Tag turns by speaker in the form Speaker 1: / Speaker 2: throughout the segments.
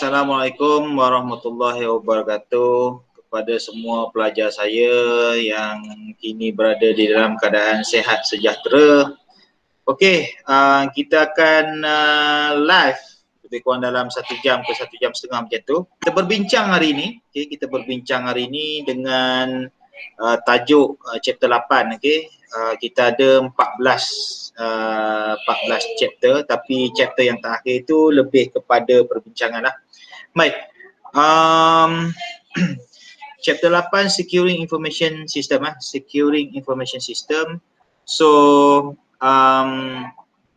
Speaker 1: Assalamualaikum warahmatullahi wabarakatuh kepada semua pelajar saya yang kini berada di dalam keadaan sihat sejahtera. Okey, kita akan live lebih kurang dalam 1 jam ke 1 jam setengah macam tu. Kita berbincang hari ini, kita berbincang hari ini dengan tajuk chapter 8, kita ada 14 chapter, tapi chapter yang terakhir itu lebih kepada perbincangan lah. Baik, chapter 8 securing information system, securing information system. So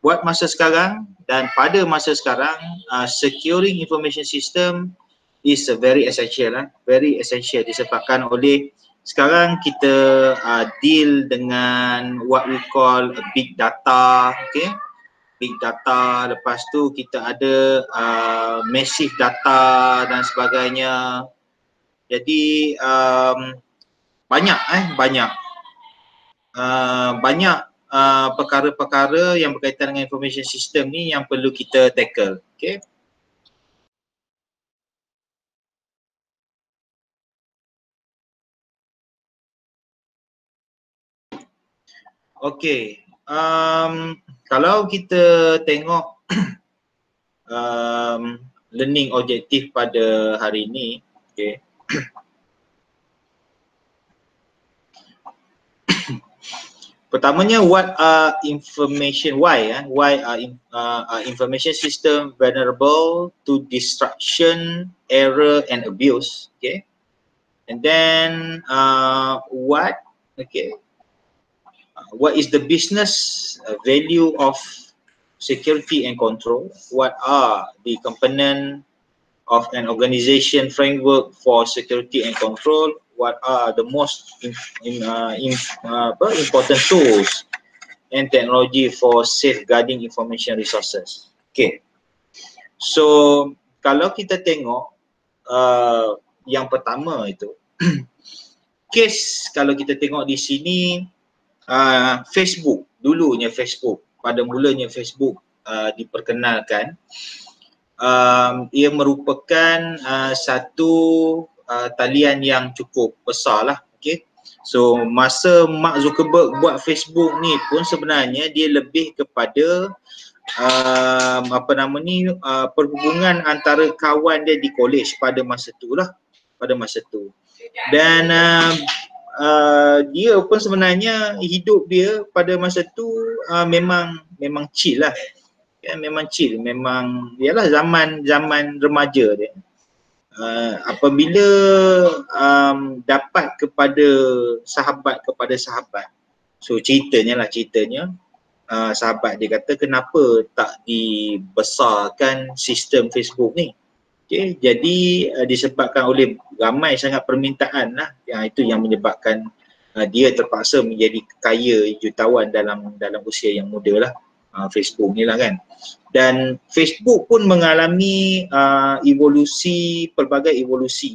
Speaker 1: buat masa sekarang dan pada masa sekarang, securing information system is a very essential, disebabkan oleh sekarang kita deal dengan what we call a big data, big data, lepas tu kita ada massive data dan sebagainya. Jadi banyak perkara-perkara yang berkaitan dengan information system ni yang perlu kita tackle. Okey, kalau kita tengok learning objektif pada hari ini, pertamanya, what are information, why are information system vulnerable to destruction, error and abuse, and then what is the business value of security and control? What are the component of an organization framework for security and control? What are the most important tools and technology for safeguarding information resources? So kalau kita tengok yang pertama itu case, kalau kita tengok di sini, Facebook, dulunya Facebook, pada mulanya Facebook diperkenalkan, ia merupakan satu talian yang cukup besar lah. So masa Mark Zuckerberg buat Facebook ni pun sebenarnya dia lebih kepada perhubungan antara kawan dia di college pada masa tu lah, dan dia pun sebenarnya hidup dia pada masa tu memang chill lah, memang chill, memang ialah zaman remaja dia. Apabila dapat kepada sahabat, so ceritanya sahabat dia kata kenapa tak dibesarkan sistem Facebook ni. Jadi disebabkan oleh ramai sangat permintaan lah, itu yang menyebabkan dia terpaksa menjadi kaya jutawan dalam usia yang muda lah, Facebook ni lah kan. Dan Facebook pun mengalami pelbagai evolusi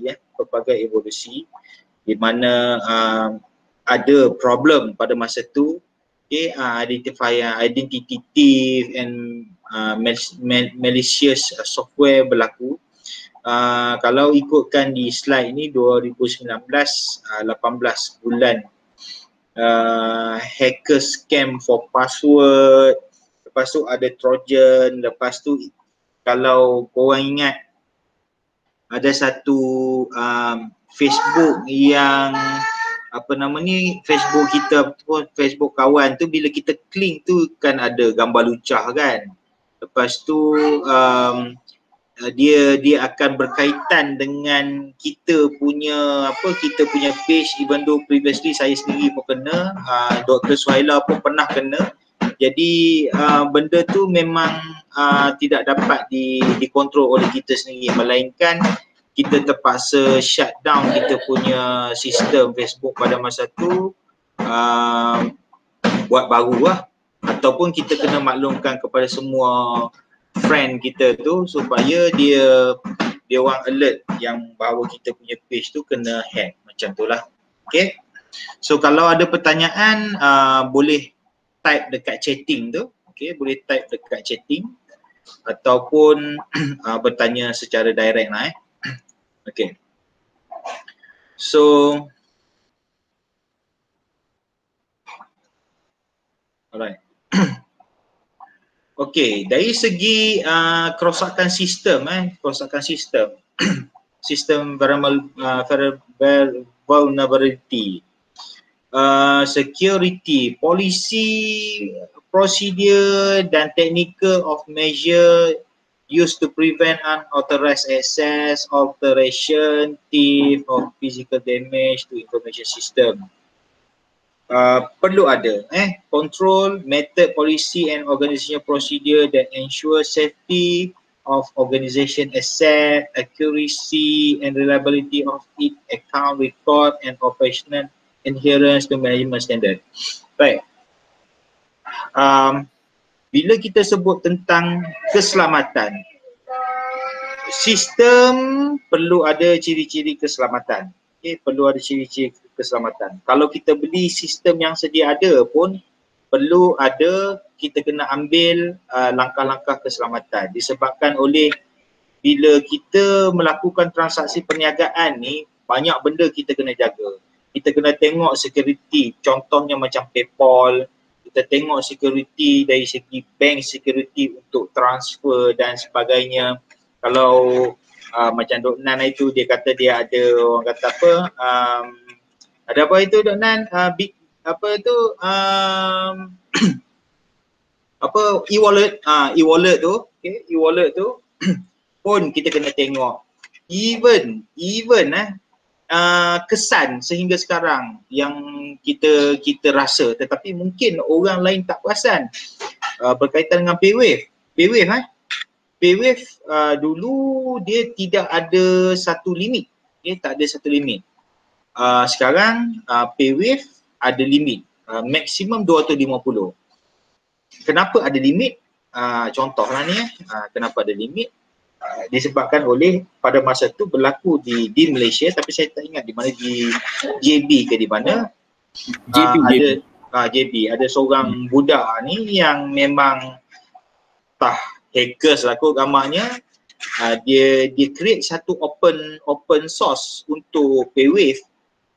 Speaker 1: di mana ada problem pada masa tu, identity thief and malicious software berlaku. Kalau ikutkan di slide ni 2019, 18 bulan hacker scam for password, lepas tu ada Trojan, lepas tu kalau korang ingat ada satu Facebook yang Facebook kita pun, Facebook kawan tu, bila kita klik tu kan ada gambar lucah kan, lepas tu dia akan berkaitan dengan kita punya page, even though previously saya sendiri pun kena, Dr. Suhaila pun pernah kena. Jadi benda tu memang tidak dapat dikontrol oleh kita sendiri, melainkan kita terpaksa shut down kita punya sistem Facebook pada masa tu, buat baru lah, ataupun kita kena maklumkan kepada semua friend kita tu supaya dia orang alert yang bahawa kita punya page tu kena hack, macam tu lah. So kalau ada pertanyaan boleh type dekat chatting tu, boleh type dekat chatting. ataupun bertanya secara direct lah Okay. So alright. Okey, dari segi kerosakan sistem kerosakan sistem sistem vulnerability, security, polisi, prosedur dan technical of measure used to prevent unauthorized access, alteration, theft or physical damage to information system. Perlu ada control, method, policy and organizational procedure that ensure safety of organization asset, accuracy and reliability of its account record and operational adherence to management standard. Baik. Bila kita sebut tentang keselamatan, sistem perlu ada ciri-ciri keselamatan. Perlu ada ciri-ciri keselamatan. Kalau kita beli sistem yang sedia ada pun perlu ada, kita kena ambil langkah-langkah keselamatan. Disebabkan oleh bila kita melakukan transaksi perniagaan ni, banyak benda kita kena jaga. Kita kena tengok security, contohnya macam PayPal, kita tengok security dari segi bank security untuk transfer dan sebagainya. Kalau macam Dok Nan itu dia kata dia ada, orang kata apa, ada apa itu Dok Nan, apa itu apa e-wallet, e-wallet tu, okay, e-wallet tu pun kita kena tengok. Even kesan sehingga sekarang yang kita rasa, tetapi mungkin orang lain tak perasan berkaitan dengan PayWave. PayWave dulu dia tidak ada satu limit, tak ada satu limit. Sekarang PayWave ada limit, maksimum 250. Kenapa ada limit? Contohlah ni kenapa ada limit? Disebabkan oleh pada masa tu berlaku di Malaysia, tapi saya tak ingat di mana, di JB ke di mana. JB ada seorang budak ni yang memang hackers lah kot gambarnya. Dia create satu open source untuk PayWave.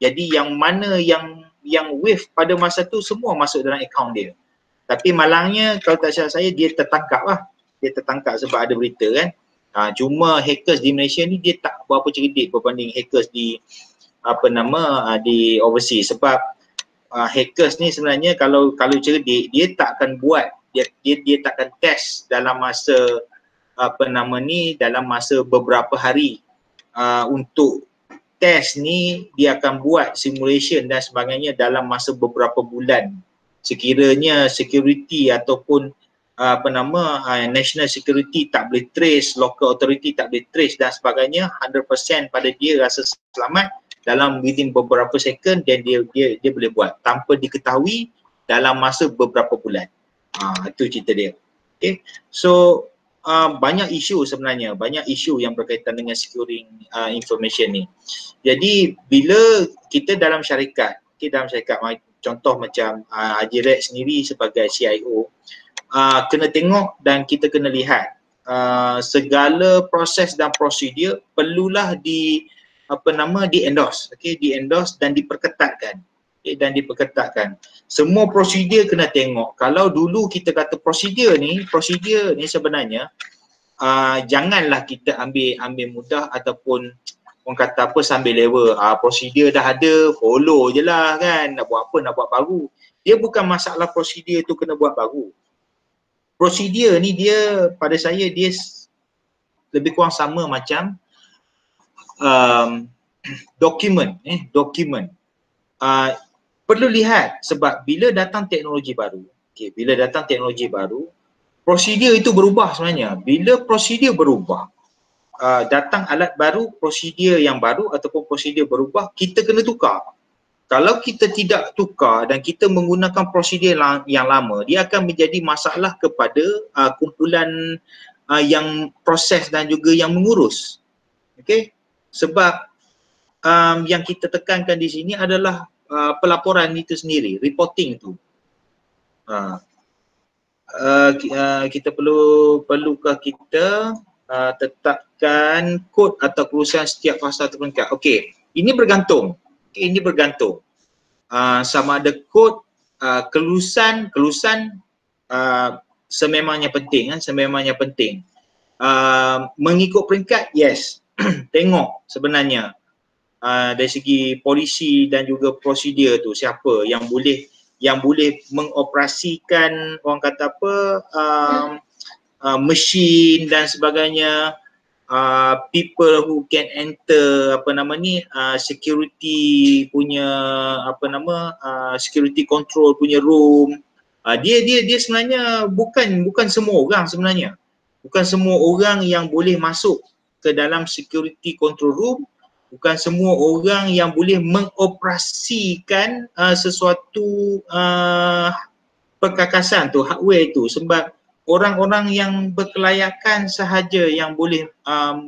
Speaker 1: Jadi yang mana yang Wave pada masa tu semua masuk dalam akaun dia. Tapi malangnya kalau tak salah saya dia tertangkap lah. Dia tertangkap sebab ada berita kan. Cuma hackers di Malaysia ni dia tak berapa cerdik berbanding hackers di di overseas. Sebab hackers ni sebenarnya kalau cerdik dia tak akan buat, dia tak akan test dalam masa dalam masa beberapa hari. Untuk test ni dia akan buat simulation dan sebagainya dalam masa beberapa bulan. Sekiranya security ataupun national security tak boleh trace, local authority tak boleh trace dan sebagainya, 100% pada dia rasa selamat dalam within beberapa second, dan dia boleh buat tanpa diketahui dalam masa beberapa bulan. Itu cerita dia. Okay. So banyak isu sebenarnya, banyak isu yang berkaitan dengan securing information ni. Jadi bila kita dalam syarikat, contoh macam Haji Rex sendiri sebagai CIO, kena tengok dan kita kena lihat segala proses dan prosedur perlulah di endorse, di endorse dan diperketatkan. Dan diperketatkan. Semua prosedur kena tengok. Kalau dulu kita kata prosedur ni sebenarnya janganlah kita ambil mudah ataupun orang kata apa sambil level. Prosedur dah ada, follow je lah kan. Nak buat apa, nak buat baru. Dia bukan masalah prosedur tu kena buat baru. Prosedur ni dia pada saya dia lebih kurang sama macam dokumen. Perlu lihat sebab bila datang teknologi baru, prosedur itu berubah sebenarnya. Bila prosedur berubah, datang alat baru, prosedur yang baru ataupun prosedur berubah, kita kena tukar. Kalau kita tidak tukar dan kita menggunakan prosedur yang lama, dia akan menjadi masalah kepada kumpulan yang proses dan juga yang mengurus. Okay? Sebab yang kita tekankan di sini adalah pelaporan itu sendiri, reporting tu. kita perlukah kita tetapkan kod atau kelulusan setiap fasa atau peringkat. Okey, ini bergantung. Ini bergantung. Sama ada kod kelulusan sememangnya penting, sememangnya penting. Mengikut peringkat, yes. Tengok sebenarnya dari segi polisi dan juga prosedur tu siapa yang boleh mengoperasikan orang kata apa mesin dan sebagainya, people who can enter security punya security control punya room. Dia sebenarnya bukan semua orang sebenarnya. Bukan semua orang yang boleh masuk ke dalam security control room. Bukan semua orang yang boleh mengoperasikan sesuatu perkakasan tu, hardware tu, sebab orang-orang yang berkelayakan sahaja yang boleh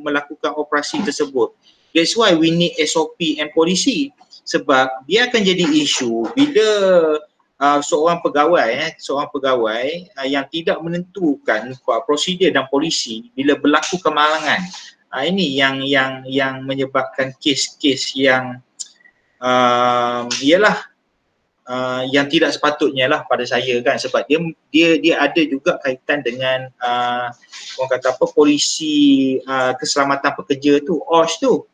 Speaker 1: melakukan operasi tersebut. That's why we need SOP and polisi, sebab dia akan jadi isu bila seorang pegawai yang tidak menentukan prosedur dan polisi bila berlaku kemalangan. Ini yang menyebabkan kes-kes yang yang tidak sepatutnya lah pada saya kan, sebab dia ada juga kaitan dengan orang kata apa polisi keselamatan pekerja tu, OSH tu.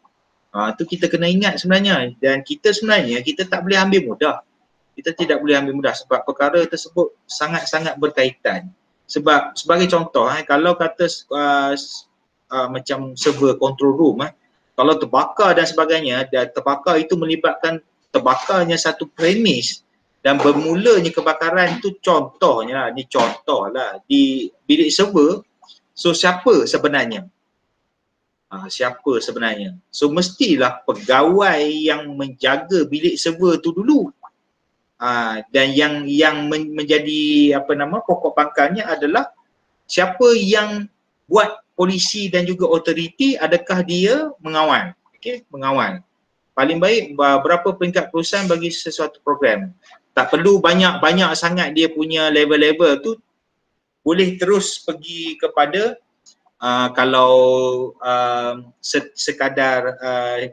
Speaker 1: Tu kita kena ingat sebenarnya, dan kita tak boleh ambil mudah. Kita tidak boleh ambil mudah sebab perkara tersebut sangat-sangat berkaitan. Sebab sebagai contoh kalau kata macam server control room kalau terbakar dan sebagainya, dan terbakar itu melibatkan terbakarnya satu premis dan bermulanya kebakaran itu contohnya di bilik server. So siapa sebenarnya? So mestilah pegawai yang menjaga bilik server tu dulu. Dan yang menjadi pokok pangkalnya adalah siapa yang buat polisi dan juga otoriti, adakah dia mengawal? Mengawal. Paling baik berapa peringkat perusahaan bagi sesuatu program. Tak perlu banyak sangat dia punya level-level tu, boleh terus pergi kepada kalau sekadar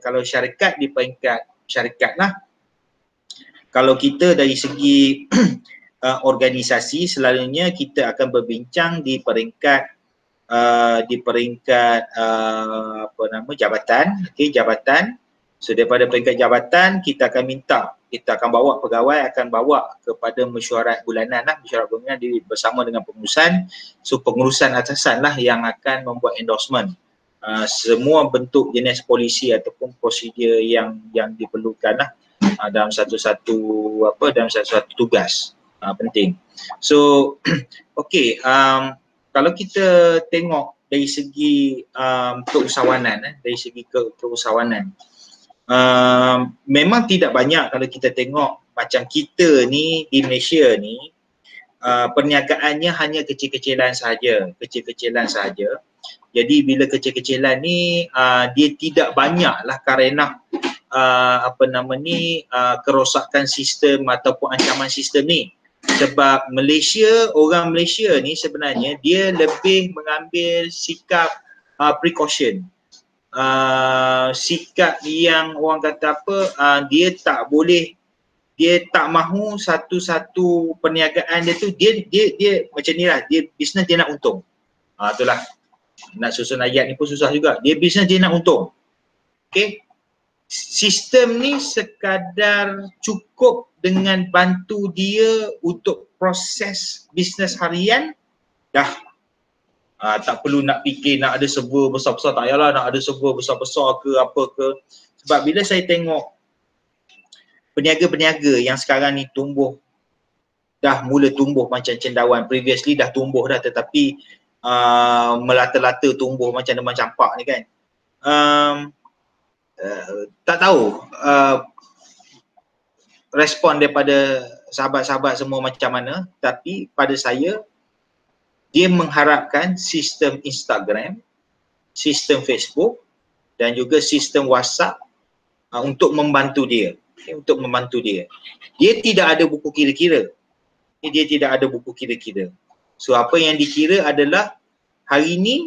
Speaker 1: kalau syarikat di peringkat syarikat lah. Kalau kita dari segi organisasi, selalunya kita akan berbincang di peringkat jabatan. Jabatan. So daripada peringkat jabatan kita akan bawa pegawai kepada mesyuarat bulanan bersama dengan pengurusan. So pengurusan atasan lah yang akan membuat endorsement semua bentuk jenis polisi ataupun prosedur yang diperlukan lah dalam satu-satu tugas penting. So kalau kita tengok dari segi keusahawanan, memang tidak banyak. Kalau kita tengok macam kita ni di Malaysia ni, perniagaannya hanya kecil-kecilan sahaja. Jadi bila kecil-kecilan ni dia tidak banyaklah kerana kerosakan sistem ataupun ancaman sistem ni. Sebab orang Malaysia ni sebenarnya dia lebih mengambil sikap precaution. Sikap yang orang kata dia tak mahu satu perniagaan dia tu dia macam ni lah, dia bisnes dia nak untung. Itulah, nak susun ayat ni pun susah juga. Dia bisnes dia nak untung. Sistem ni sekadar cukup dengan bantu dia untuk proses bisnes harian dah. Tak perlu nak fikir nak ada server besar-besar, tak payahlah nak ada server besar-besar ke apa ke. Sebab bila saya tengok peniaga-peniaga yang sekarang ni dah mula tumbuh macam cendawan, previously dah tumbuh dah, tetapi melata-lata tumbuh macam demam campak ni kan. Tak tahu respon daripada sahabat-sahabat semua macam mana, tapi pada saya dia mengharapkan sistem Instagram, sistem Facebook dan juga sistem WhatsApp untuk membantu dia. Dia tidak ada buku kira-kira. So apa yang dikira adalah hari ni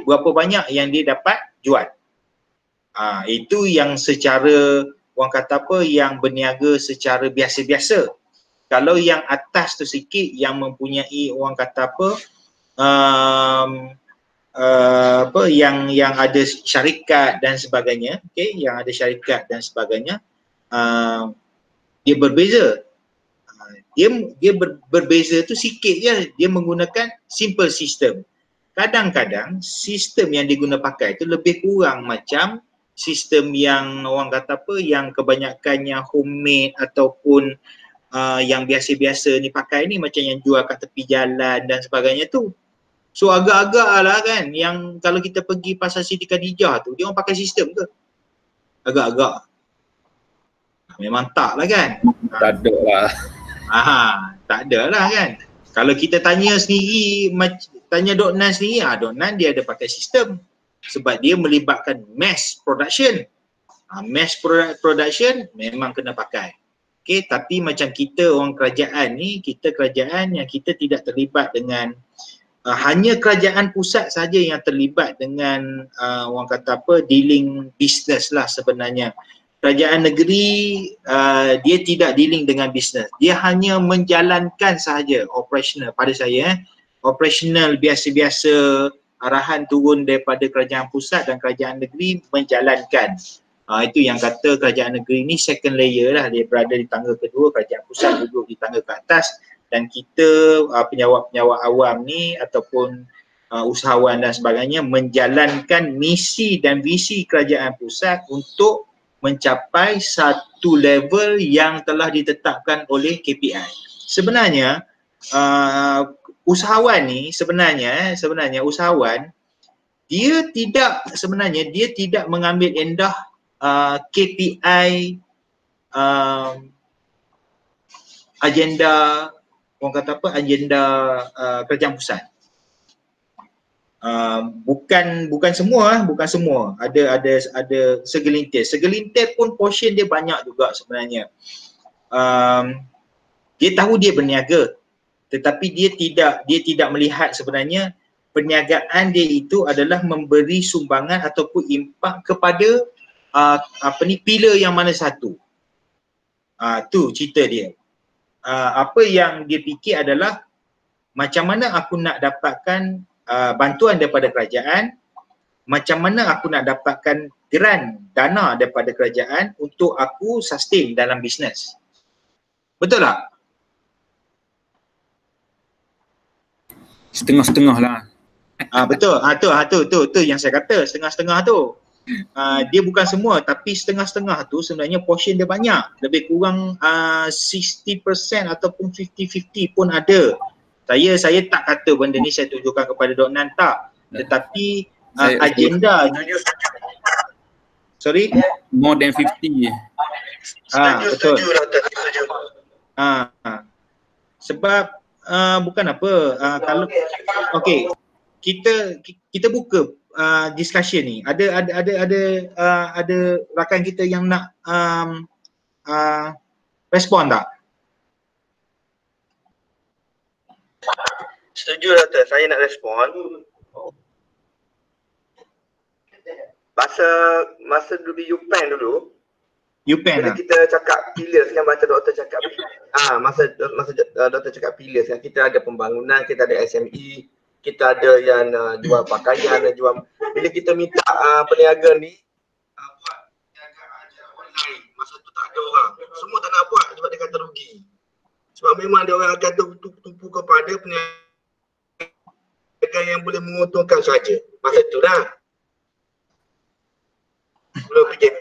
Speaker 1: berapa banyak yang dia dapat jual. Itu yang secara orang kata apa, yang berniaga secara biasa-biasa. Kalau yang atas tu sikit yang mempunyai orang kata apa, yang ada syarikat dan sebagainya, okey, yang ada syarikat dan sebagainya, dia berbeza. Dia berbeza tu sikit je, dia menggunakan simple system. Kadang-kadang sistem yang diguna pakai tu lebih kurang macam sistem yang orang kata apa, yang kebanyakannya homemade ataupun yang biasa-biasa ni pakai ni, macam yang jual kat tepi jalan dan sebagainya tu. So agak-agak lah kan, yang kalau kita pergi pasar Siti Khadijah tu, dia orang pakai sistem ke? Agak-agak. Memang tak lah kan?
Speaker 2: Tak ada lah.
Speaker 1: Tak ada lah kan. Kalau kita tanya sendiri, tanya Dok Nan sendiri, Dok Nan dia ada pakai sistem sebab dia melibatkan mass production. Mass production memang kena pakai. Okay, tapi macam kita orang kerajaan ni, kita kerajaan yang kita tidak terlibat dengan hanya kerajaan pusat saja yang terlibat dengan orang kata apa, dealing business lah sebenarnya. Kerajaan negeri dia tidak dealing dengan bisnes. Dia hanya menjalankan sahaja operational. Pada saya operational biasa-biasa, arahan turun daripada kerajaan pusat dan kerajaan negeri menjalankan. Itu yang kata kerajaan negeri ni second layer lah, dia berada di tangga kedua, kerajaan pusat duduk di tangga ke atas, dan kita penyawat-penyawat awam ni ataupun usahawan dan sebagainya menjalankan misi dan visi kerajaan pusat untuk mencapai satu level yang telah ditetapkan oleh KPI. Sebenarnya usahawan ni sebenarnya usahawan dia tidak mengambil endah KPI agenda orang kata apa, agenda kerajaan pusat. Bukan semua, ada segelintir pun portion dia banyak juga sebenarnya. Dia tahu dia berniaga, tetapi dia tidak melihat sebenarnya perniagaan dia itu adalah memberi sumbangan ataupun impak kepada pilar yang mana satu. Tu cerita dia. Apa yang dia fikir adalah macam mana aku nak dapatkan bantuan daripada kerajaan, macam mana aku nak dapatkan dana daripada kerajaan untuk aku sustain dalam bisnes. Betul tak?
Speaker 2: Setengah-setengah lah.
Speaker 1: Betul. Tu yang saya kata, setengah-setengah tu. Dia bukan semua, tapi setengah-setengah tu sebenarnya portion dia banyak. Lebih kurang 60% ataupun 50-50 pun ada. Saya tak kata benda ni saya tunjukkan kepada Dok Nan, tak. Tetapi agenda sorry?
Speaker 2: More than 50.
Speaker 1: Betul. Sebab bukan apa, kalau okey, kita buka discussion ni. Ada rakan kita yang nak respon tak?
Speaker 3: Setuju Doktor, saya nak respon. Masa dulu UPenn dulu, bila kita cakap pillars kan, masa Doktor cakap masa Doktor cakap pillars kan, kita ada pembangunan, kita ada SME, kita ada yang jual pakaian dan jual. Bila kita minta peniaga ni buat perniagaan online, masa tu tak ada orang, semua tak nak buat sebab dia kata rugi. Sebab memang dia orang akan tumpu kepada peniaga yang boleh menguntungkan saja. Masa tu lah belum PKP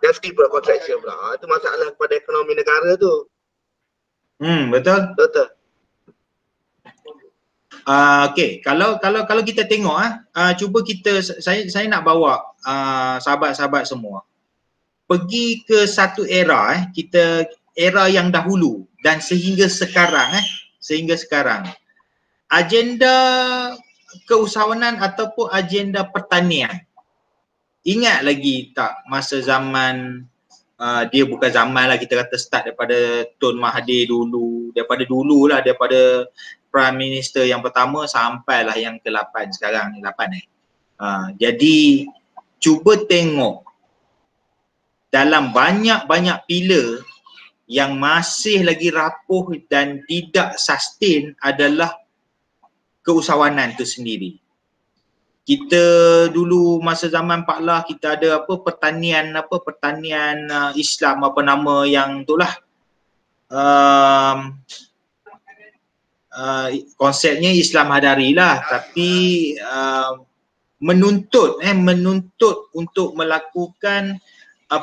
Speaker 3: dan skill contraction pula. Itu masalah kepada ekonomi negara tu.
Speaker 1: Betul. Okey, kalau kita tengok cuba saya nak bawa sahabat-sahabat semua pergi ke satu era era yang dahulu dan sehingga sekarang agenda keusahawanan ataupun agenda pertanian. Ingat lagi tak masa zaman dia bukan zaman lah, kita kata start daripada Tun Mahathir dulu, daripada Prime Minister yang pertama sampailah yang ke-8 sekarang ni, 8 jadi cuba tengok dalam banyak-banyak pilar yang masih lagi rapuh dan tidak sustain adalah keusahawanan tu sendiri. Kita dulu masa zaman Pak Lah kita ada pertanian Islam, apa nama yang itulah konsepnya Islam Hadari lah, tapi menuntut untuk melakukan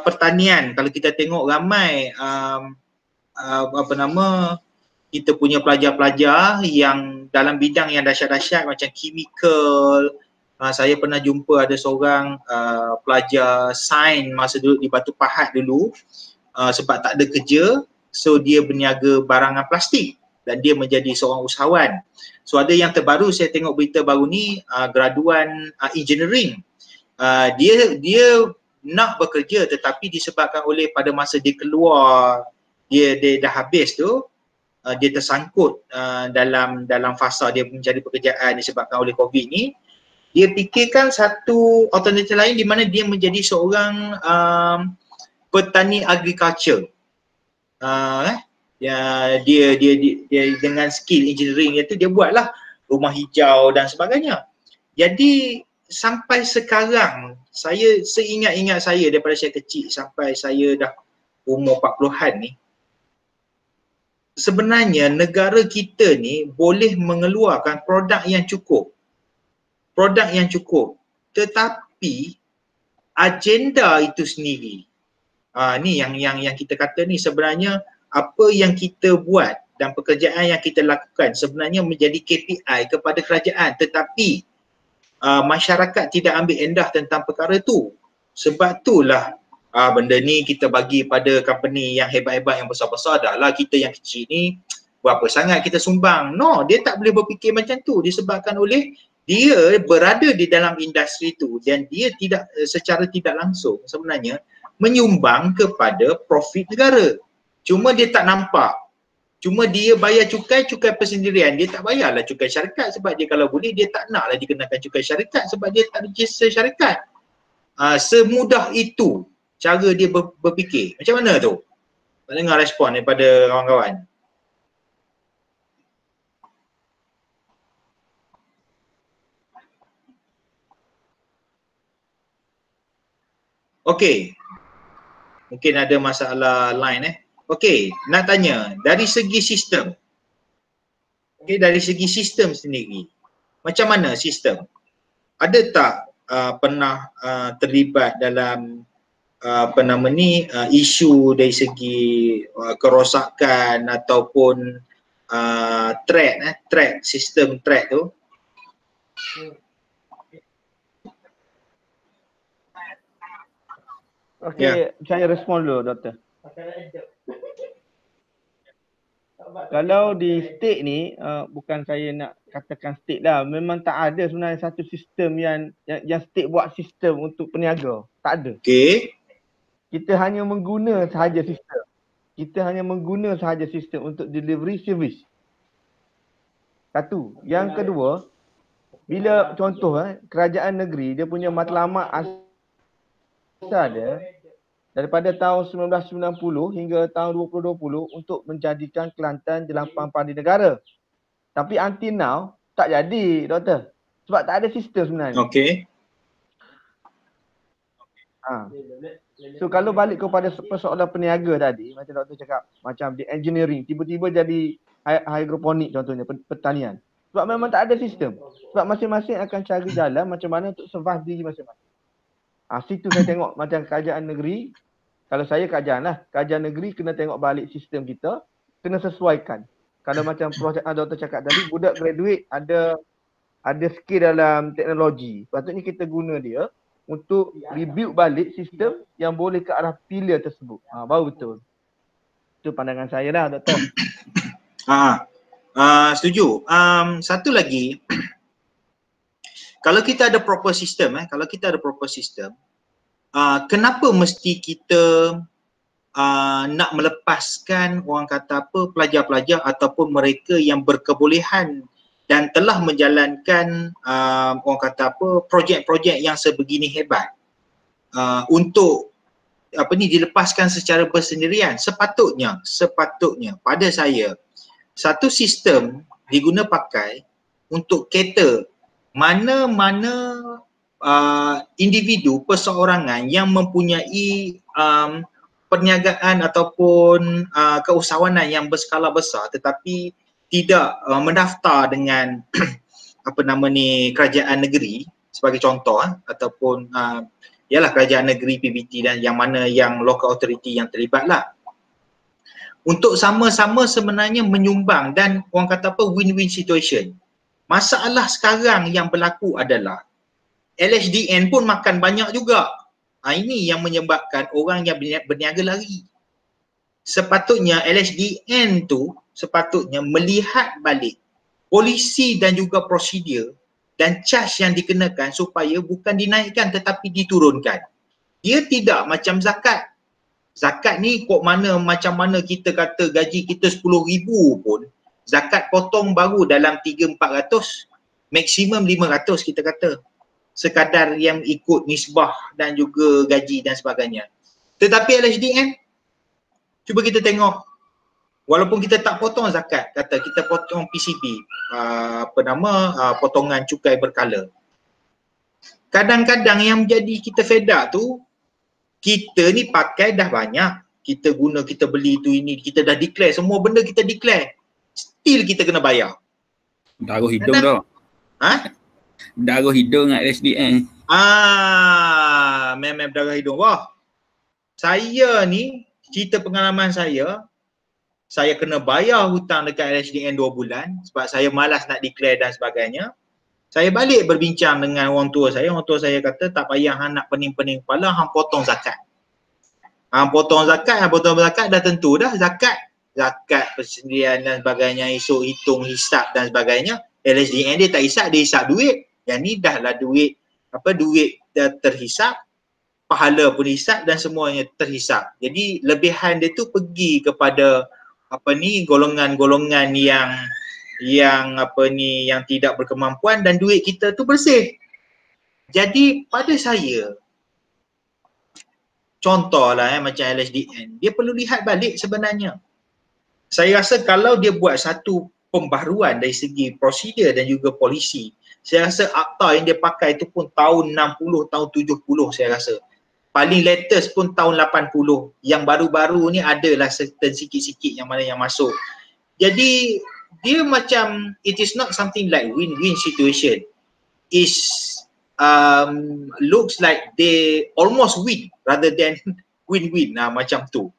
Speaker 1: pertanian. Kalau kita tengok ramai kita punya pelajar-pelajar yang dalam bidang yang dahsyat-dahsyat macam chemical. Saya pernah jumpa ada seorang pelajar sains masa duduk di Batu Pahat dulu, sebab tak ada kerja, so dia berniaga barangan plastik dan dia menjadi seorang usahawan. So ada yang terbaru, saya tengok berita baru ni, graduan engineering. Dia nak bekerja tetapi disebabkan oleh pada masa dia keluar, dia dah habis tu, dia tersangkut dalam fasa dia mencari pekerjaan disebabkan oleh COVID ni. Dia fikirkan satu alternatif lain di mana dia menjadi seorang petani agriculture. Dia dengan skill engineering itu dia buatlah rumah hijau dan sebagainya. Jadi sampai sekarang seingat-ingat saya daripada saya kecil sampai saya dah umur 40-an ni, sebenarnya negara kita ni boleh mengeluarkan produk yang cukup, tetapi agenda itu sendiri, ni yang kita kata ni sebenarnya apa yang kita buat dan pekerjaan yang kita lakukan sebenarnya menjadi KPI kepada kerajaan, tetapi masyarakat tidak ambil endah tentang perkara tu. Sebab itulah benda ni kita bagi pada company yang hebat-hebat, yang besar-besar. Dah lah kita yang kecil ni berapa sangat kita sumbang. No, dia tak boleh berfikir macam tu disebabkan oleh dia berada di dalam industri tu dan dia tidak secara tidak langsung sebenarnya menyumbang kepada profit negara. Cuma dia tak nampak. Cuma dia bayar cukai persendirian. Dia tak bayarlah cukai syarikat sebab dia kalau boleh dia tak naklah dikenakan cukai syarikat sebab dia tak register syarikat. Semudah itu cara dia berfikir. Macam mana tu? Tak dengar respon daripada kawan-kawan. Okey. Mungkin ada masalah line Okey, nak tanya dari segi sistem. Okey, dari segi sistem sendiri. Macam mana sistem? Ada tak pernah terlibat dalam isu dari segi kerosakan ataupun threat, sistem threat tu?
Speaker 4: Okey, saya respon dulu doktor. Kalau di state ni, bukan saya nak katakan state lah, memang tak ada sebenarnya satu sistem yang state buat sistem untuk peniaga. Tak ada.
Speaker 1: Okey.
Speaker 4: Kita hanya mengguna sahaja sistem untuk delivery service. Satu. Yang kedua, bila contoh kerajaan negeri dia punya matlamat asal dia daripada tahun 1990 hingga tahun 2020 untuk menjadikan Kelantan jelapang padi negara. Tapi until now tak jadi, doktor. Sebab tak ada sistem sebenarnya.
Speaker 1: Okey.
Speaker 4: So kalau balik kepada persoalan peniaga tadi, macam doktor cakap, macam di engineering tiba-tiba jadi hidroponik contohnya, pertanian. Sebab memang tak ada sistem. Sebab masing-masing akan cari jalan macam mana untuk survive diri masing-masing. Situ saya tengok macam kerajaan negeri, kalau saya kerajaan negeri kena tengok balik sistem kita, kena sesuaikan. Kalau macam projek doktor cakap tadi, budak graduate ada skill dalam teknologi. Patutnya kita guna dia untuk rebuild balik sistem yang boleh ke arah pilar tersebut. Baru betul. Itu pandangan saya lah, doktor.
Speaker 1: Setuju. Satu lagi, kalau kita ada proper sistem, kenapa mesti kita nak melepaskan orang kata apa pelajar-pelajar ataupun mereka yang berkebolehan dan telah menjalankan orang kata apa projek-projek yang sebegini hebat untuk apa ni dilepaskan secara bersendirian. Sepatutnya pada saya satu sistem diguna pakai untuk cater mana-mana individu perseorangan yang mempunyai perniagaan ataupun keusahawanan yang berskala besar tetapi tidak mendaftar dengan apa nama ni kerajaan negeri sebagai contoh ataupun ialah kerajaan negeri PBT dan yang mana yang local authority yang terlibat lah untuk sama-sama sebenarnya menyumbang dan orang kata apa win-win situation. Masalah sekarang yang berlaku adalah LHDN pun makan banyak juga. Ini yang menyebabkan orang yang berniaga lari. Sepatutnya LHDN tu sepatutnya melihat balik polisi dan juga prosedur dan charge yang dikenakan supaya bukan dinaikkan tetapi diturunkan. Dia tidak macam zakat. Zakat ni kok mana macam mana kita kata gaji kita 10,000 pun zakat potong baru dalam 300-400, maksimum 500 kita kata. Sekadar yang ikut nisbah dan juga gaji dan sebagainya. Tetapi LHDN, cuba kita tengok, walaupun kita tak potong zakat, kata kita potong PCB, potongan cukai berkala. Kadang-kadang yang menjadi kita fed up tu, kita ni pakai dah banyak, kita guna, kita beli tu ini, kita dah declare, semua benda kita declare, still kita kena bayar.
Speaker 2: Darah hidung dah. Darah hidung kat LHDN.
Speaker 1: Memang darah hidung. Wah, saya ni, cerita pengalaman saya kena bayar hutang dekat LHDN 2 bulan sebab saya malas nak declare dan sebagainya. Saya balik berbincang dengan orang tua saya kata tak payah hang nak pening-pening kepala, hang potong zakat. Hang potong zakat dah tentu dah zakat persendirian dan sebagainya, esok hitung hisap dan sebagainya. LHDN dia tak hisap, dia hisap duit. Yang ni dah lah duit dah terhisap, pahala pun hisap dan semuanya terhisap. Jadi lebihan dia tu pergi kepada golongan-golongan yang tidak berkemampuan dan duit kita tu bersih. Jadi pada saya contohlah macam LHDN, dia perlu lihat balik sebenarnya. Saya rasa kalau dia buat satu pembaharuan dari segi prosedur dan juga polisi, saya rasa akta yang dia pakai tu pun tahun 60, tahun 70 saya rasa. Paling latest pun tahun 80. Yang baru-baru ni adalah certain sikit-sikit yang mana yang masuk. Jadi dia macam it is not something like win-win situation. Is looks like they almost win rather than win-win macam tu.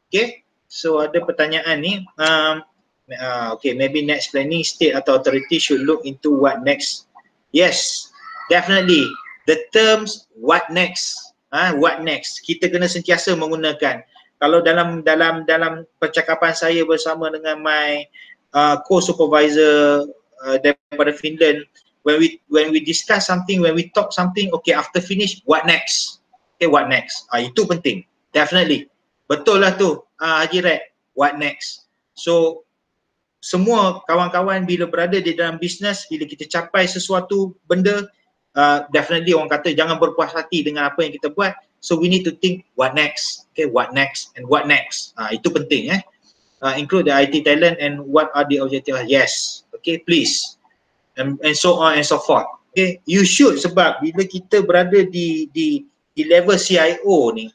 Speaker 1: Okay, so ada pertanyaan ni. Okay, maybe next planning state atau authority should look into what next. Yes, definitely. The terms what next, what next, kita kena sentiasa menggunakan. Kalau dalam percakapan saya bersama dengan my co-supervisor daripada Finland, when we discuss something, when we talk something, okay, after finish, what next? Okay, what next? Itu penting, definitely. Betul lah tu, Haji Red, what next? So semua kawan-kawan bila berada di dalam bisnes, bila kita capai sesuatu benda, definitely orang kata jangan berpuas hati dengan apa yang kita buat. So we need to think what next, okay, what next and what next. Itu penting include the IT talent and what are the objectives. Yes, okay, please, and so on and so forth. Okay, you should, sebab bila kita berada di level CIO ni,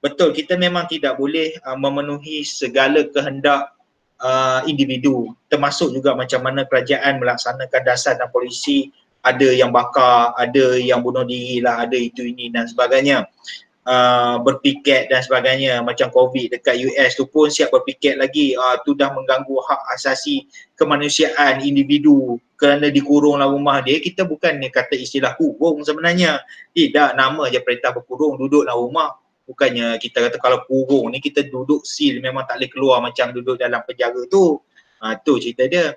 Speaker 1: betul kita memang tidak boleh memenuhi segala kehendak individu, termasuk juga macam mana kerajaan melaksanakan dasar dan polisi. Ada yang bakar, ada yang bunuh diri lah, ada itu ini dan sebagainya, berpiket dan sebagainya. Macam COVID dekat US tu pun siap berpiket lagi, tu dah mengganggu hak asasi kemanusiaan individu kerana dikurung dalam rumah dia. Kita bukan kata istilah kurung sebenarnya, tidak, nama je perintah berkurung, duduk dalam rumah. Bukannya kita kata kalau kurung ni kita duduk seal, memang tak boleh keluar macam duduk dalam penjara tu. Tu cerita dia.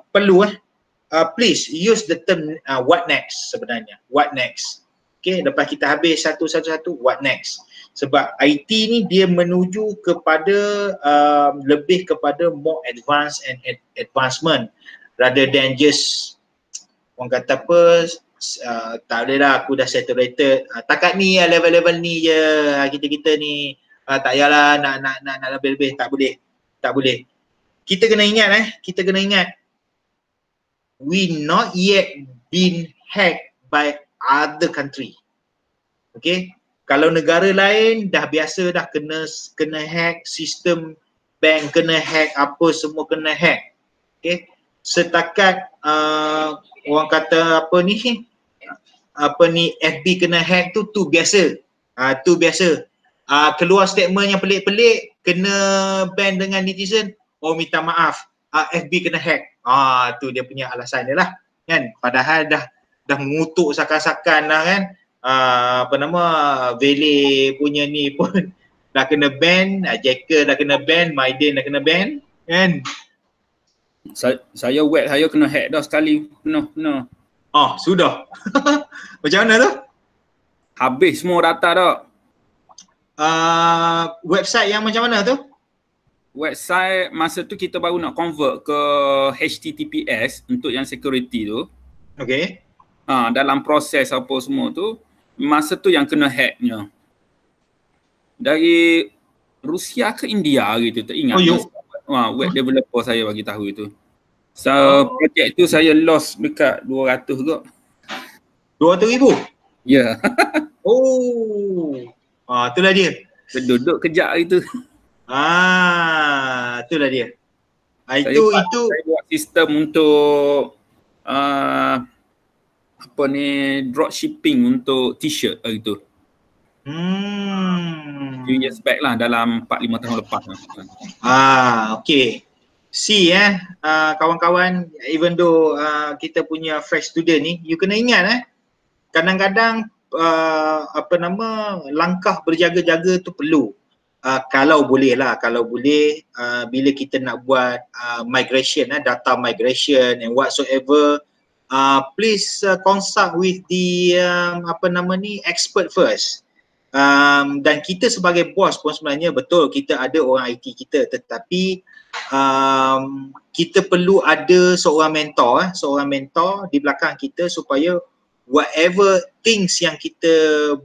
Speaker 1: Perlu please use the term what next sebenarnya. What next? Okay, lepas kita habis satu-satu, what next? Sebab IT ni dia menuju kepada lebih kepada more advanced and advancement rather than just orang kata apa, tak boleh lah aku dah saturated, takat ni level-level ni je kita ni, tak payahlah nak lebih-lebih, tak boleh. Kita kena ingat we not yet been hacked by other country. Okay, kalau negara lain dah biasa dah kena hack, sistem bank kena hack, apa semua kena hack. Okay, setakat orang kata apa ni FB kena hack tu biasa. Tu biasa. Keluar statement yang pelik-pelik, kena ban dengan netizen, oh minta maaf, FB kena hack. Tu dia punya alasan dia lah kan. Padahal dah mengutuk sakan-sakan dah kan. Vele punya ni pun dah kena ban, Jacker dah kena ban, Maiden dah kena ban kan.
Speaker 2: Saya web saya kena hack dah sekali penuh.
Speaker 1: Sudah. Macam mana tu?
Speaker 2: Habis semua data dah.
Speaker 1: Website yang macam mana tu?
Speaker 2: Website masa tu kita baru nak convert ke HTTPS untuk yang security tu.
Speaker 1: Okay.
Speaker 2: Dalam proses apa semua tu, masa tu yang kena hacknya. Dari Rusia ke India gitu, tak ingat. Web developer saya bagi tahu itu. So projek tu saya loss dekat 200 kot.
Speaker 1: 200,000?
Speaker 2: Ya.
Speaker 1: Itulah dia.
Speaker 2: Duduk kejap itu.
Speaker 1: Itulah dia. Saya
Speaker 2: buat sistem untuk dropshipping untuk t-shirt hari tu. Few years back lah, dalam 4-5 tahun lepas lah.
Speaker 1: Okay. Kawan-kawan, even though kita punya fresh student ni, you kena ingat kadang-kadang langkah berjaga-jaga tu perlu. Kalau boleh bila kita nak buat migration, data migration and whatsoever, please consult with the expert first. Dan kita sebagai bos pun sebenarnya betul kita ada orang IT kita, tetapi kita perlu ada seorang mentor di belakang kita supaya whatever things yang kita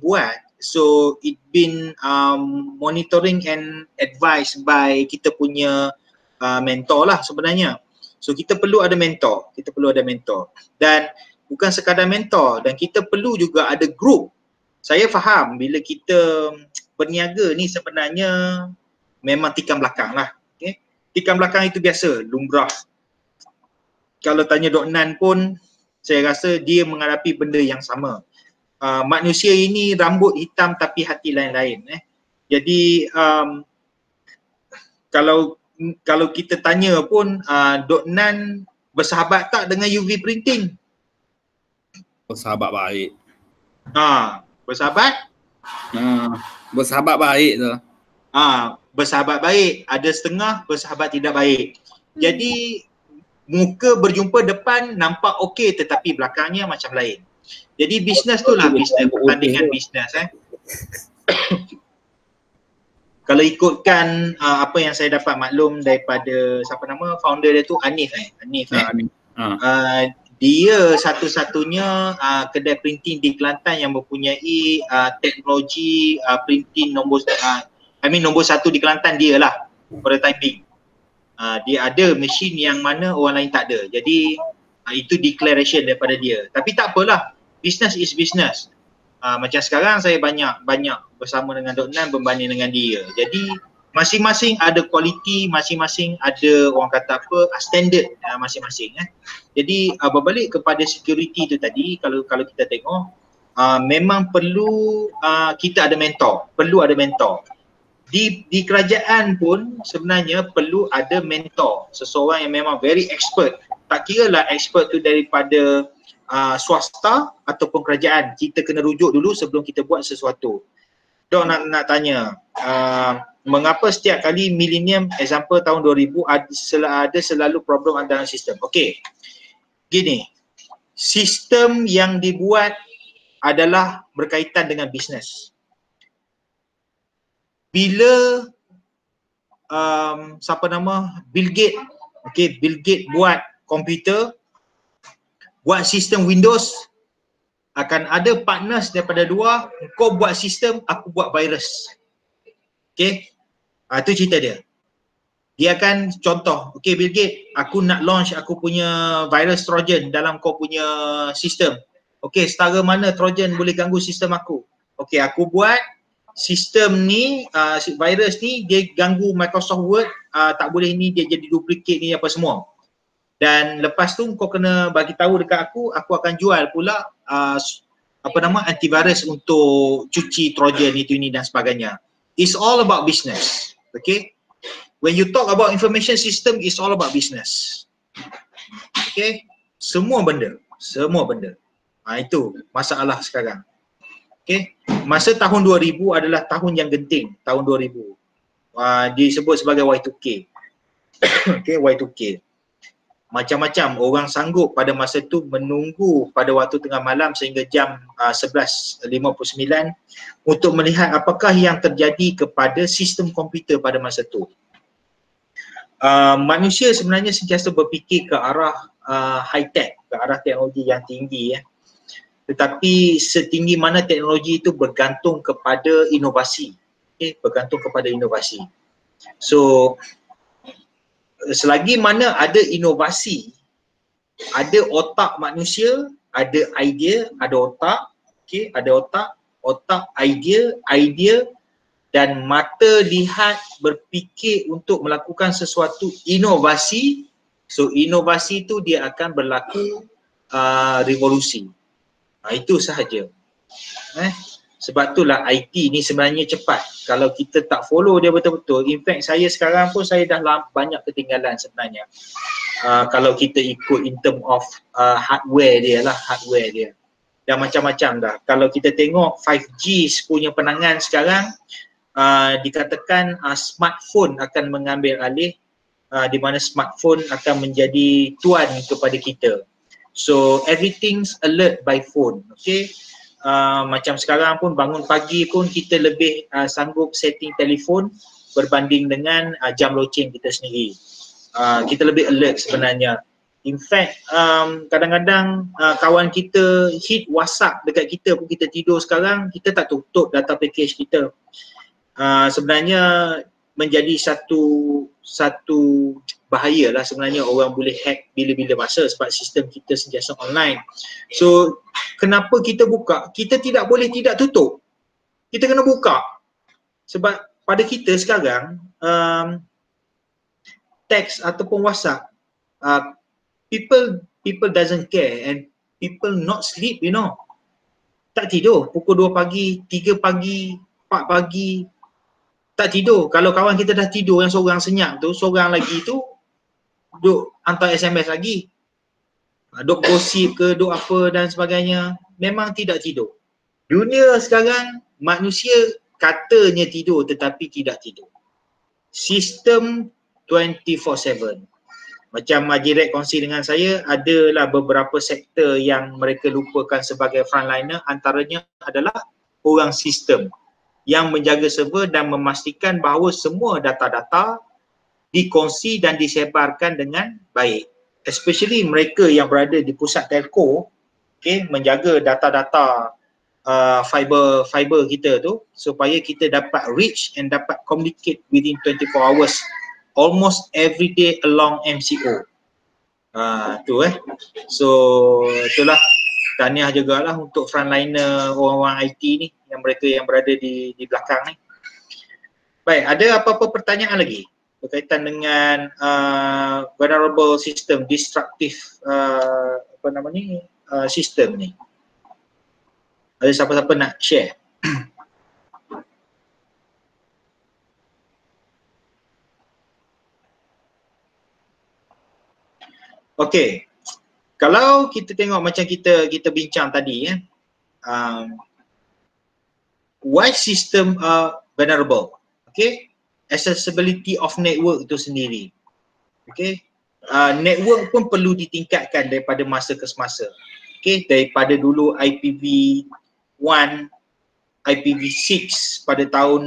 Speaker 1: buat, so it been monitoring and advised by kita punya mentor lah sebenarnya. So kita perlu ada mentor, dan bukan sekadar mentor, dan kita perlu juga ada group. Saya faham bila kita berniaga ni sebenarnya memang tikam belakang lah. Okay? Tikam belakang itu biasa, lumrah. Kalau tanya Dok Nan pun, saya rasa dia menghadapi benda yang sama. Manusia ini rambut hitam tapi hati lain-lain. Jadi kalau kita tanya pun, Dok Nan bersahabat tak dengan UV printing?
Speaker 2: Bersahabat baik.
Speaker 1: Bersahabat?
Speaker 2: Bersahabat baik tu.
Speaker 1: Bersahabat baik, ada setengah bersahabat tidak baik. Jadi muka berjumpa depan nampak okey tetapi belakangnya macam lain. Jadi bisnes tu lah, bisnes pertandingan bisnes. Kalau ikutkan apa yang saya dapat maklum daripada founder dia tu, Hanif. Dia satu-satunya kedai printing di Kelantan yang mempunyai teknologi printing nombor satu di Kelantan, dia lah for the time being. Dia ada mesin yang mana orang lain tak ada. Jadi itu declaration daripada dia. Tapi tak apalah, business is business. Macam sekarang saya banyak bersama dengan Dok Nan berbanding dengan dia. Jadi masing-masing ada kualiti, masing-masing ada orang kata standard masing-masing. Jadi berbalik kepada security tu tadi, kalau kita tengok memang perlu kita ada mentor, Di kerajaan pun sebenarnya perlu ada mentor, seseorang yang memang very expert. Tak kira lah expert tu daripada swasta ataupun kerajaan, kita kena rujuk dulu sebelum kita buat sesuatu. Dok nak tanya, mengapa setiap kali millennium, example tahun 2000 ada selalu problem dalam sistem? Okey, gini, sistem yang dibuat adalah berkaitan dengan bisnes. bila siapa nama Bill Gates, okay, Bill Gates buat komputer, buat sistem Windows, akan ada partners daripada dua, kau buat sistem, aku buat virus. Okay, itu cerita dia. Dia akan contoh, okay Bill Gates, aku nak launch aku punya virus Trojan dalam kau punya sistem. Okay, setara mana Trojan boleh ganggu sistem aku? Okay, aku buat sistem ni, virus ni dia ganggu Microsoft Word, tak boleh ni, dia jadi duplicate ni apa semua. Dan lepas tu kau kena bagi tahu dekat aku akan jual pula antivirus untuk cuci Trojan itu ni dan sebagainya. It's all about business. Okay? When you talk about information system, it's all about business. Okay? Semua benda. Itu masalah sekarang. Okay? Masa tahun 2000 adalah tahun yang genting, tahun 2000. Disebut sebagai Y2K. Okay, Y2K. Macam-macam orang sanggup pada masa tu menunggu pada waktu tengah malam sehingga jam 11.59 untuk melihat apakah yang terjadi kepada sistem komputer pada masa tu. Manusia sebenarnya sentiasa berfikir ke arah high-tech, ke arah teknologi yang tinggi. Tetapi setinggi mana teknologi itu bergantung kepada inovasi. Okay? Bergantung kepada inovasi. So, selagi mana ada inovasi, ada otak manusia, ada idea, ada otak, okay? Ada otak, idea dan mata lihat berfikir untuk melakukan sesuatu inovasi. So inovasi itu dia akan berlaku revolusi. Itu sahaja. Sebab itulah IT ni sebenarnya cepat. Kalau kita tak follow dia betul-betul, in fact saya sekarang pun saya dah banyak ketinggalan sebenarnya. Kalau kita ikut in term of hardware dia. Dah macam-macam dah. Kalau kita tengok 5G punya penangan sekarang, dikatakan smartphone akan mengambil alih, di mana smartphone akan menjadi tuan kepada kita. So everything's alert by phone. Okay, macam sekarang pun bangun pagi pun kita lebih sanggup setting telefon berbanding dengan jam loceng kita sendiri. Kita lebih alert sebenarnya. In fact, kadang-kadang kawan kita hit WhatsApp dekat kita pun kita tidur sekarang, kita tak tutup data package kita. Sebenarnya menjadi satu bahaya lah sebenarnya, orang boleh hack bila-bila masa sebab sistem kita sentiasa online. So kenapa kita buka? Kita tidak boleh tidak tutup. Kita kena buka. Sebab pada kita sekarang teks ataupun WhatsApp, people doesn't care and people not sleep, you know. Tak tidur pukul 2 pagi, 3 pagi, 4 pagi, tak tidur. Kalau kawan kita dah tidur yang seorang senyap tu, seorang lagi tu duk hantar SMS lagi, duk gosip ke, duk apa dan sebagainya. Memang tidak tidur. Dunia sekarang manusia katanya tidur tetapi tidak tidur. Sistem 24/7. Macam Majirek kongsi dengan saya, adalah beberapa sektor yang mereka lupakan sebagai frontliner, antaranya adalah orang sistem yang menjaga server dan memastikan bahawa semua data-data dikongsi dan disebarkan dengan baik. Especially mereka yang berada di pusat telco, okay, menjaga data-data fiber kita tu supaya kita dapat reach and dapat communicate within 24 hours almost every day along MCO. So itulah, tahniah jugalah untuk frontliner orang-orang IT ni, yang mereka yang berada di belakang ni. Baik, ada apa-apa pertanyaan lagi berkaitan dengan vulnerable system, destructive sistem ni? Ada siapa-siapa nak share? Okey. Kalau kita tengok macam kita bincang tadi, why system vulnerable? Okay, accessibility of network itu sendiri. Okay, network pun perlu ditingkatkan daripada masa ke semasa. Okay, daripada dulu IPv1, IPv6 pada tahun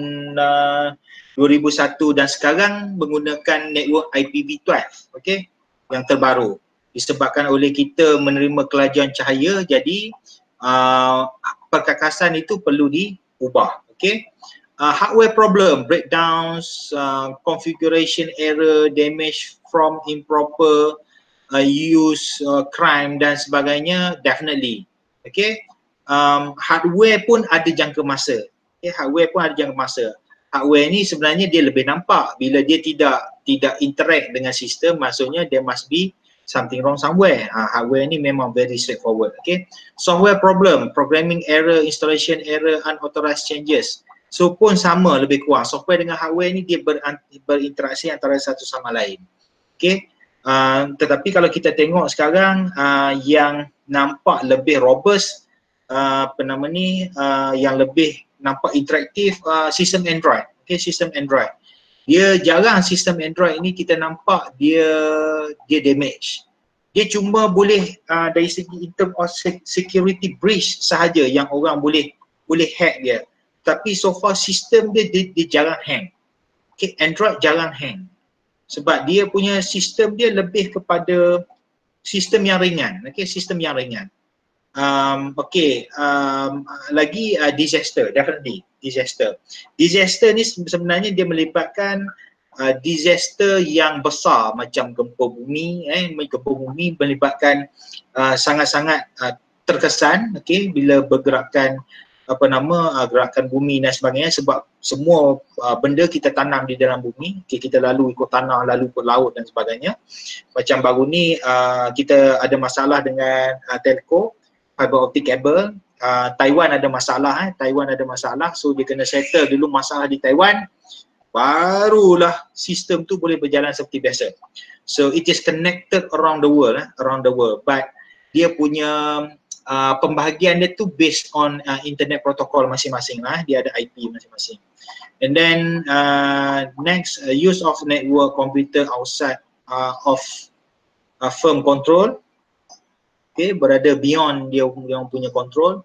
Speaker 1: 2001 dan sekarang menggunakan network IPv12, okey, yang terbaru. Disebabkan oleh kita menerima kelajuan cahaya, jadi perkakasan itu perlu diubah, okey. Hardware problem, breakdowns, configuration error, damage from improper use, crime dan sebagainya, definitely. Okay, hardware pun ada jangka masa. Okay, hardware pun ada jangka masa. Hardware ni sebenarnya dia lebih nampak bila dia tidak interact dengan sistem, maksudnya there must be something wrong somewhere. Hardware ni memang very straightforward. Okay, software problem, programming error, installation error, unauthorized changes. So pun sama lebih kurang. Software dengan hardware ni dia berinteraksi antara satu sama lain. Okay. Tetapi kalau kita tengok sekarang yang nampak lebih robust, yang lebih nampak interaktif, sistem Android. Okay, sistem Android. Dia jarang sistem Android ini kita nampak dia damage. Dia cuma boleh dari segi in term of security breach sahaja yang orang boleh hack dia. Tapi so far sistem dia jarang hang. Okay, Android jarang hang. Sebab dia punya sistem dia lebih kepada sistem yang ringan. Okay, sistem yang ringan. Lagi disaster, definitely disaster. Disaster ni sebenarnya dia melibatkan disaster yang besar macam gempa bumi. Gempa bumi melibatkan sangat-sangat terkesan, okay, bila bergerakan gerakan bumi dan sebagainya, sebab semua benda kita tanam di dalam bumi, okay, kita lalu ikut tanah, lalu ikut laut dan sebagainya. Macam baru ni kita ada masalah dengan telco, fiber optic cable. Taiwan ada masalah, Taiwan ada masalah, so dia kena settle dulu masalah di Taiwan, barulah sistem tu boleh berjalan seperti biasa. So it is connected around the world, but dia punya pembahagian dia tu based on internet protocol masing-masing lah, dia ada IP masing-masing. And then next, use of network computer outside of firm control, okay, berada beyond dia punya control.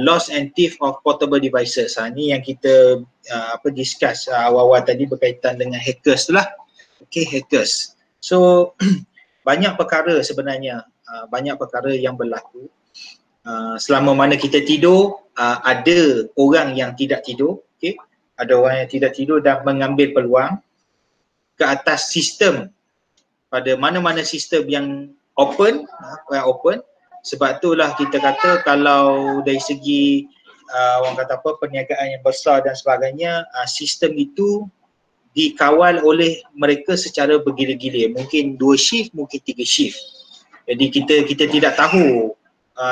Speaker 1: Loss and thief of portable devices, ni yang kita discuss awal-awal tadi berkaitan dengan hackers lah. Okay, hackers. So banyak perkara sebenarnya, banyak perkara yang berlaku. Selama mana kita tidur, ada orang yang tidak tidur, okay? Ada orang yang tidak tidur dan mengambil peluang ke atas sistem, pada mana-mana sistem yang open. Sebab itulah kita kata kalau dari segi orang kata perniagaan yang besar dan sebagainya, sistem itu dikawal oleh mereka secara bergila-gila. Mungkin 2 shift, mungkin 3 shift. Jadi kita tidak tahu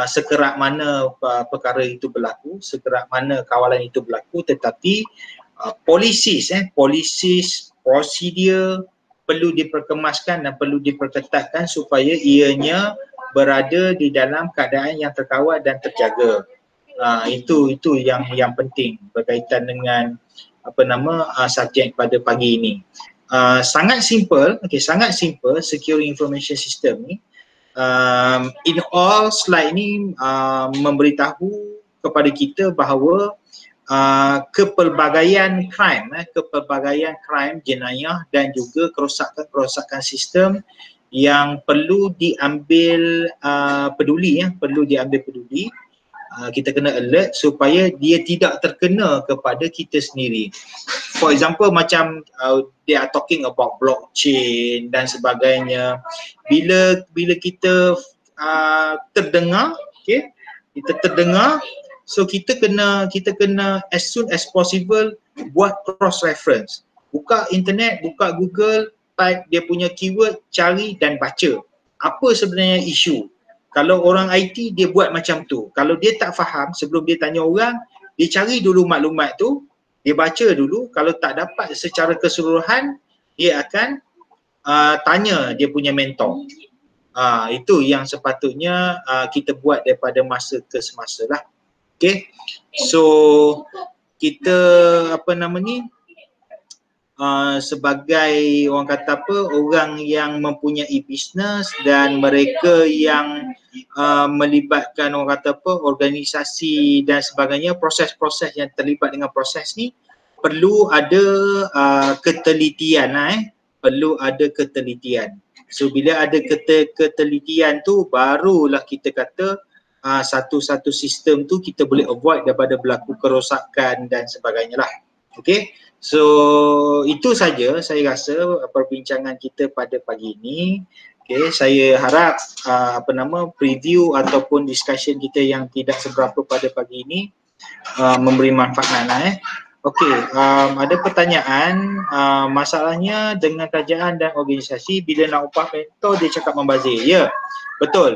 Speaker 1: sekerat mana perkara itu berlaku, sekerat mana kawalan itu berlaku, tetapi policies, prosedur perlu diperkemaskan dan perlu diperketatkan supaya ianya berada di dalam keadaan yang terkawal dan terjaga. Itu yang penting berkaitan dengan subjek pada pagi ini. Sangat simple, sangat simple secure information system ni. In all slide ni memberitahu kepada kita bahawa kepelbagaian crime, jenayah dan juga kerosakan sistem yang perlu diambil peduli. Kita kena alert supaya dia tidak terkena kepada kita sendiri. For example, macam they are talking about blockchain dan sebagainya. Bila kita terdengar, okay, so kita kena as soon as possible buat cross reference. Buka internet, buka Google, type dia punya keyword, cari dan baca apa sebenarnya isu. Kalau orang IT dia buat macam tu. Kalau dia tak faham, sebelum dia tanya orang, dia cari dulu maklumat tu, dia baca dulu. Kalau tak dapat secara keseluruhan, dia akan tanya dia punya mentor. Itu yang sepatutnya kita buat daripada masa ke semasa lah. Okay, so kita sebagai orang kata apa, orang yang mempunyai bisnes dan mereka yang melibatkan orang kata apa, organisasi dan sebagainya, proses-proses yang terlibat dengan proses ni perlu ada ketelitian perlu ada ketelitian. So bila ada ketelitian tu barulah kita kata satu-satu sistem tu kita boleh avoid daripada berlaku kerosakan dan sebagainya lah. Okay, so itu saja saya rasa perbincangan kita pada pagi ini. Okay, saya harap preview ataupun discussion kita yang tidak seberapa pada pagi ini memberi manfaat Okey, ada pertanyaan, masalahnya dengan kerajaan dan organisasi bila nak upah mentor dia cakap membazir. Ya, betul.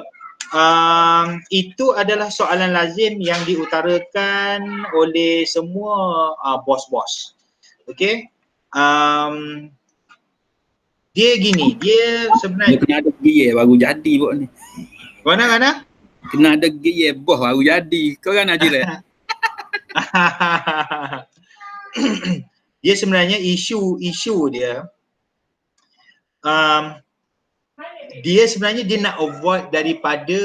Speaker 1: Itu adalah soalan lazim yang diutarakan oleh semua bos-bos. Okey. Dia gini, dia sebenarnya
Speaker 2: kena ada gear baru jadi buat ni.
Speaker 1: Mana?
Speaker 2: Kena ada gear bos baru jadi. Kau kan Haji Red?
Speaker 1: Dia sebenarnya isu dia dia sebenarnya dia nak avoid daripada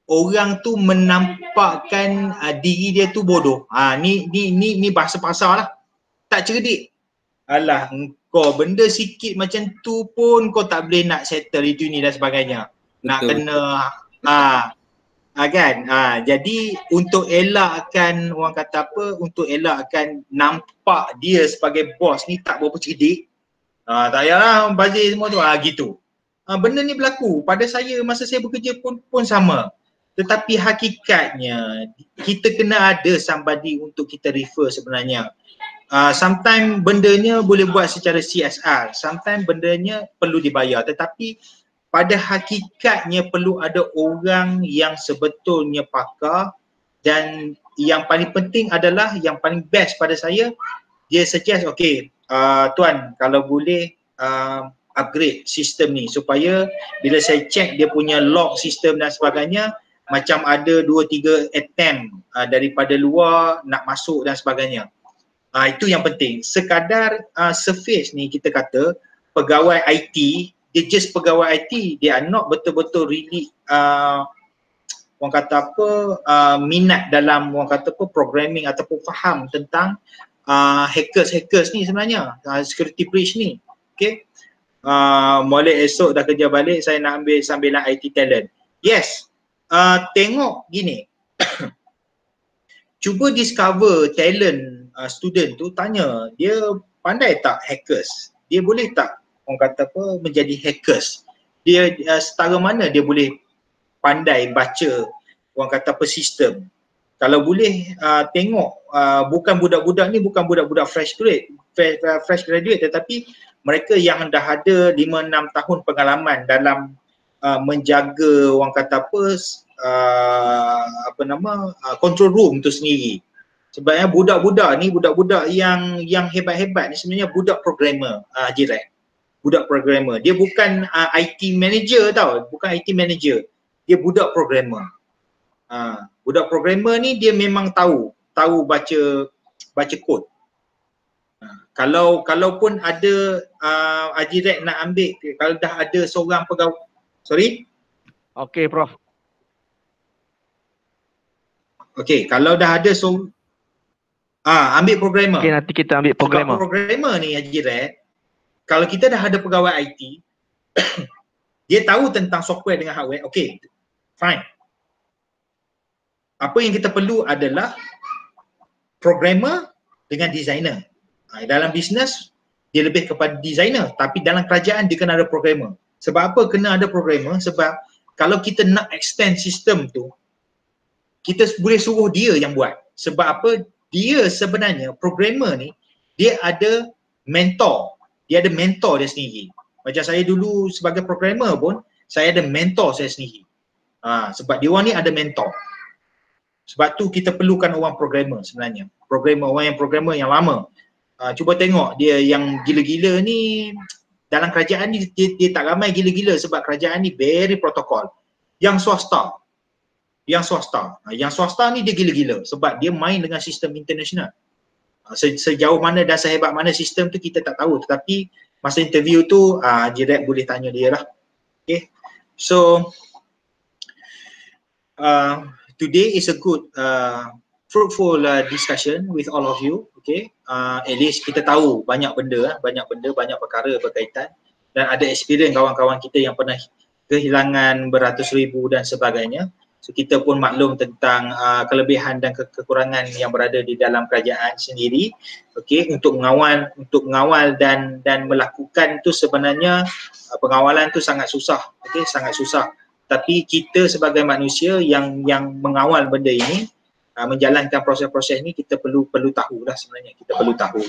Speaker 1: orang tu menampakkan diri dia tu bodoh. Ni bahasa pasar lah. Tak cerdik. Alah, kau benda sikit macam tu pun kau tak boleh nak settle itu ni dan sebagainya. Nak kena kan? Jadi untuk elakkan orang kata apa, untuk elakkan nampak dia sebagai bos ni tak berapa cerdik, tak payahlah bazir semua tu, gitu. Benda ni berlaku pada saya masa saya bekerja pun sama. Tetapi hakikatnya kita kena ada somebody untuk kita refer sebenarnya. Sometimes bendanya boleh buat secara CSR, sometimes bendanya perlu dibayar, tetapi pada hakikatnya perlu ada orang yang sebetulnya pakar. Dan yang paling penting adalah, yang paling best pada saya, dia suggest, okay, tuan kalau boleh upgrade sistem ni supaya bila saya check dia punya log sistem dan sebagainya, macam ada 2-3 attempt daripada luar nak masuk dan sebagainya. Itu yang penting. Sekadar surface ni kita kata pegawai IT, dia just pegawai IT, dia are not betul-betul really orang kata apa, minat dalam orang kata apa, programming ataupun faham tentang hackers ni sebenarnya, security breach ni. Okay, molek esok dah kerja balik, saya nak ambil sambilan IT talent. Yes, tengok gini cuba discover talent student tu, tanya dia pandai tak hackers, dia boleh tak orang kata apa menjadi hackers, dia setara mana dia boleh pandai baca orang kata apa sistem. Kalau boleh tengok bukan budak-budak ni bukan budak-budak fresh graduate tetapi mereka yang dah ada 5-6 tahun pengalaman dalam menjaga orang kata apa control room tu sendiri. Sebabnya budak-budak ni, budak-budak yang hebat-hebat ni sebenarnya budak programmer, Jirat. Budak programmer. Dia bukan IT manager tau, bukan IT manager. Dia budak programmer. Budak programmer ni dia memang tahu baca kod. Kalaupun ada Haji nak ambil, kalau dah ada seorang pegawai, sorry?
Speaker 4: Okey, Prof.
Speaker 1: Okey, kalau dah ada ambil programmer.
Speaker 4: Okey, nanti kita ambil programmer.
Speaker 1: Sebab programmer ni Haji Red, kalau kita dah ada pegawai IT, dia tahu tentang software dengan hardware, okey, fine. Apa yang kita perlu adalah programmer dengan designer. Dalam bisnes dia lebih kepada designer, tapi dalam kerajaan dia kena ada programmer. Sebab apa kena ada programmer? Sebab kalau kita nak extend sistem tu, kita boleh suruh dia yang buat. Sebab apa? Dia sebenarnya programmer ni dia ada mentor. Dia ada mentor dia sendiri. Macam saya dulu sebagai programmer pun, saya ada mentor saya sendiri. Sebab dia orang ni ada mentor. Sebab tu kita perlukan orang programmer sebenarnya. Orang yang programmer yang lama. Cuba tengok dia yang gila-gila ni, dalam kerajaan ni dia tak ramai gila-gila sebab kerajaan ni very protokol. Yang swasta ni dia gila-gila sebab dia main dengan sistem international. Sejauh mana dan sehebat mana sistem tu kita tak tahu, tetapi masa interview tu direct boleh tanya dia lah. Okay, so today is a good fruitful discussion with all of you. Okay, at least kita tahu banyak benda, banyak perkara berkaitan, dan ada experience kawan-kawan kita yang pernah kehilangan beratus ribu dan sebagainya. So kita pun maklum tentang kelebihan dan kekurangan yang berada di dalam kerajaan sendiri. Okey, untuk mengawal dan melakukan tu sebenarnya pengawalan tu sangat susah. Okey, sangat susah. Tapi kita sebagai manusia yang mengawal benda ini, menjalankan proses-proses ni, kita perlu tahulah sebenarnya, kita perlu tahu.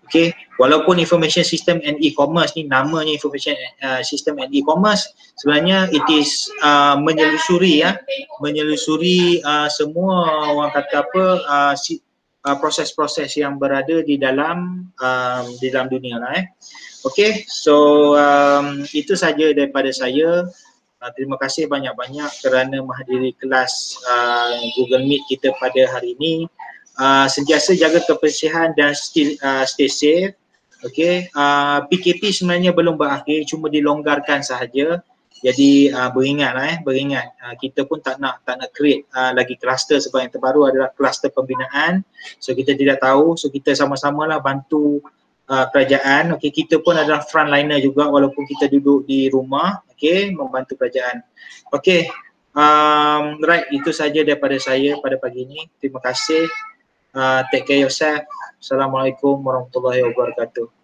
Speaker 1: Okey, walaupun information system and e-commerce ni namanya information system and e-commerce, sebenarnya it is menyelusuri semua orang kata apa proses-proses yang berada di dalam dunia lah Okey, so itu saja daripada saya. Terima kasih banyak-banyak kerana menghadiri kelas Google Meet kita pada hari ini. Sentiasa jaga kebersihan dan stay safe. Okey, PKP sebenarnya belum berakhir, cuma dilonggarkan sahaja. Jadi beringat kita pun tak nak create lagi kluster, sebab yang terbaru adalah kluster pembinaan. So kita tidak tahu, so kita sama-samalah bantu kerajaan. Okey, kita pun adalah frontliner juga walaupun kita duduk di rumah, okey, membantu kerajaan. Okey, right, itu saja daripada saya pada pagi ini. Terima kasih. Take care yourself. Assalamualaikum warahmatullahi wabarakatuh.